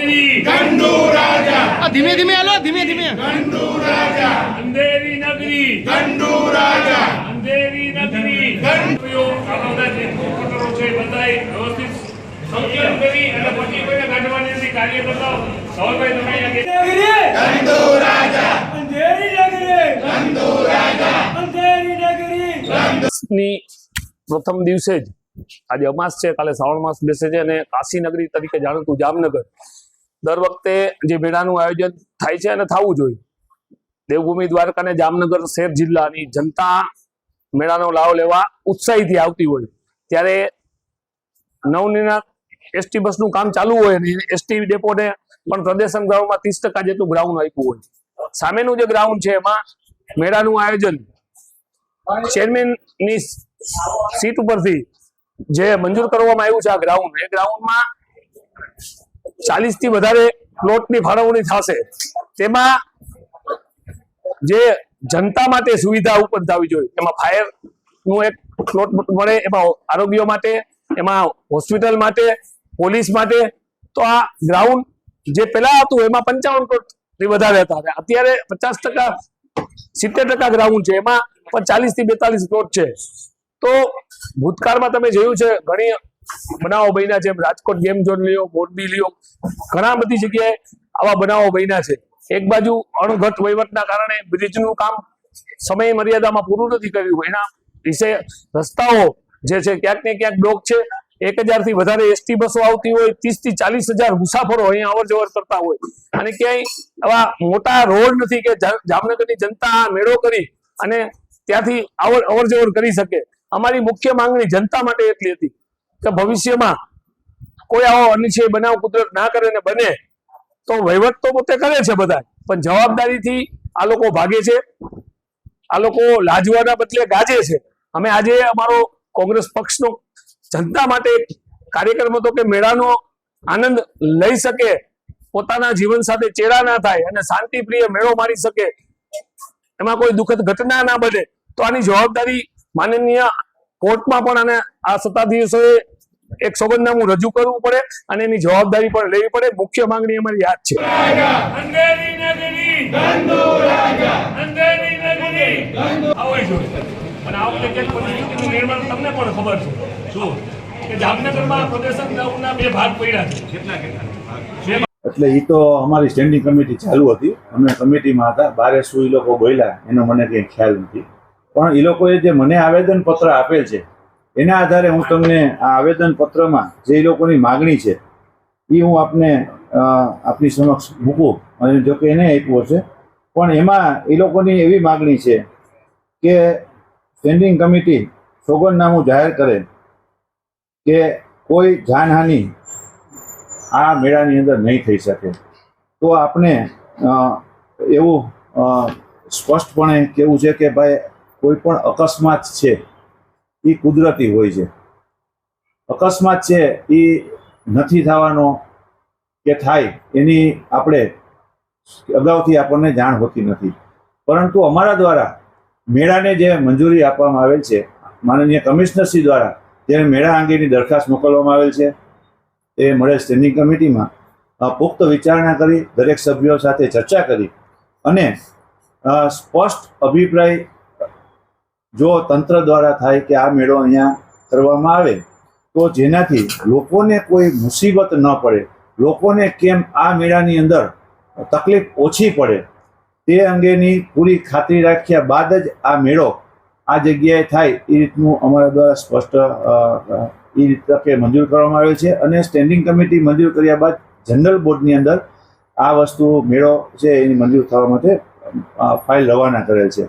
नगरी गंडू राजा धीमे धीमे आलो धीमे धीमे गंडू राजा अंधेरी नगरी गंडू राजा अंधेरी नगरी रिपोर्टरो છે બધાય વ્યવસ્થિત સંકલન કરી અને પછી કોઈને કાઢવાની કાર્યકર્તાઓ સવાલભાઈ તમે અહીંયા गंडू राजा अंधेरी नगरी गंडू राजा अंधेरी नगरी ની પ્રથમ દિવસે જ આજે અમાસ છે, કાલે શ્રાવણ માસ બેસે છે અને કાશી નગરી તરીકે જાણીતું જામનગર દર વખતે જે મેળાનું આયોજન થાય છે અને થવું જોઈએ. દેવભૂમિ દ્વારકા અને જામનગર શહેર જિલ્લાની જનતા મેળાનો લાભ લેવા ઉત્સાહીથી આવતી હોય ત્યારે નવનિર્માણ એસટી બસનું કામ ચાલુ હોય અને એસટી ડેપોને પણ પ્રદર્શન ગ્રાઉન્ડમાં 30% જેટલું ગ્રાઉન્ડ આપ્યું હોય. સામેનું જે ગ્રાઉન્ડ છે એમાં મેળાનું આયોજન ચેરમેનની સીટ ઉપરથી જે મંજૂર કરવામાં આવ્યું છે આ ગ્રાઉન્ડ, એ ગ્રાઉન્ડમાં 40 થી વધારે પ્લોટની ફાળવણી થશે. તેમાં જે જનતા માટે સુવિધા ઉપલબ્ધ થવી જોઈએ, એમાં ફાયરનું એક પ્લોટ મળે, એમાં આરોગ્ય માટે, એમાં હોસ્પિટલ માટે, પોલીસ માટે. તો આ ગ્રાઉન્ડ જે પેલા હતું એમાં 55 પ્લોટથી વધારે હતા, અત્યારે 50% 70% ગ્રાઉન્ડ છે, એમાં પણ 40 થી 42 પ્લોટ છે. તો ભૂતકાળમાં તમે જોયું છે ઘણી બનાવો બન્યા છે, રાજકોટ ગેમ ઝોન લ્યો, મોરબી લ્યો, ઘણા બધી જગ્યાએ આવા બનાવો બન્યા છે. એક બાજુ અણઘટ વહીવટના કારણે બ્રિજનું કામ સમય મર્યાદામાં પૂરું નથી કર્યું, એના વિશે રસ્તાઓ જે છે ક્યાંક ને ક્યાંક બ્લોક છે. 1000 થી વધારે એસટી બસો આવતી હોય, 30 થી 40,000 મુસાફરો અહીંયા અવર જવર કરતા હોય અને ક્યાંય આવા મોટા રોડ નથી કે જામનગરની જનતા મેળો કરી અને ત્યાંથી અવર જવર કરી શકે. અમારી મુખ્ય માંગણી જનતા માટે એટલી હતી કે ભવિષ્યમાં કોઈ આવો અનિચ્છનીય બનાવ કુદરત ના કરે ને બને તો વહીવટ તો પોતે કરે છે બધા, પણ જવાબદારીથી આ લોકો ભાગે છે, આ લોકો લાજવાના બદલે ગાજે છે. અમે આજે અમારો કોંગ્રેસ પક્ષનો જનતા માટે કાર્યક્રમ હતો કે મેળાનો આનંદ લઈ શકે, પોતાના જીવન સાથે ચેડા ના થાય અને શાંતિપ્રિય મેળો મારી શકે, એમાં કોઈ દુઃખદ ઘટના ના બને. તો આની જવાબદારી માનનીય કોર્ટમાં પણ અને આ સત્તાધીશોએ એક સોગંદનામું રજૂ કરવું પડે અને એની જવાબદારી પણ લેવી પડે. મુખ્ય માંગણી અમારી યાદ છે. અંધેરી નગરી गंडू राजा અંધેરી નગરી આવો જોઈએ. અને આ વખતે કેમ પરિસ્થિતિનું નિર્માણ તમને પણ ખબર છે શું કે જામનગરમાં પ્રદર્શન ગ્રાઉન્ડના 2 ભાગ પડ્યા છે. કેટલા એટલે એ તો અમારી સ્ટેન્ડિંગ કમિટી ચાલુ હતી, અમે કમિટીમાં હતા. બારે શું એ લોકો બોલ્યા એનો મને કંઈ ખ્યાલ નથી, પણ એ લોકોએ જે મને આવેદનપત્ર આપેલ છે એના આધારે હું તમને આ આવેદનપત્રમાં જે એ લોકોની માગણી છે એ હું આપની સમક્ષ મૂકું. અને જો કે એને આપ્યો છે, પણ એમાં એ લોકોની એવી માગણી છે કે સ્ટેન્ડિંગ કમિટી સોગંદનામું જાહેર કરે કે કોઈ જાનહાનિ આ મેળાની અંદર નહીં થઈ શકે. તો આપણે એવું સ્પષ્ટપણે કહેવું છે કે ભાઈ કોઈ પણ અકસ્માત છે એ કુદરતી હોય છે, અકસ્માત છે એ નથી થવાનો કે થાય એની આપણે અગાઉથી આપણને જાણ હોતી નથી. પરંતુ અમારા દ્વારા મેળાને જે મંજૂરી આપવામાં આવેલ છે, માનનીય કમિશનરશ્રી દ્વારા જેને મેળા અંગેની દરખાસ્ત મોકલવામાં આવેલ છે, એ મળે સ્ટેન્ડિંગ કમિટીમાં પુખ્ત વિચારણા કરી, દરેક સભ્યો સાથે ચર્ચા કરી અને સ્પષ્ટ અભિપ્રાય જો તંત્ર દ્વારા થાય કે આ મેળો અહીંયા કરવામાં આવે તો જેનાથી લોકોને કોઈ મુસીબત ન પડે, લોકોને કેમ આ મેળાની અંદર તકલીફ ઓછી પડે તે અંગેની પૂરી ખાતરી રાખ્યા બાદ જ આ મેળો આ જગ્યાએ થાય એ રીતનું અમારા દ્વારા સ્પષ્ટ એ રીતે મંજૂર કરવામાં આવેલ છે. અને સ્ટેન્ડિંગ કમિટી મંજૂર કર્યા બાદ જનરલ બોર્ડની અંદર આ વસ્તુ મેળો છે એની મંજૂર થવા માટે ફાઇલ રવાના કરેલ છે.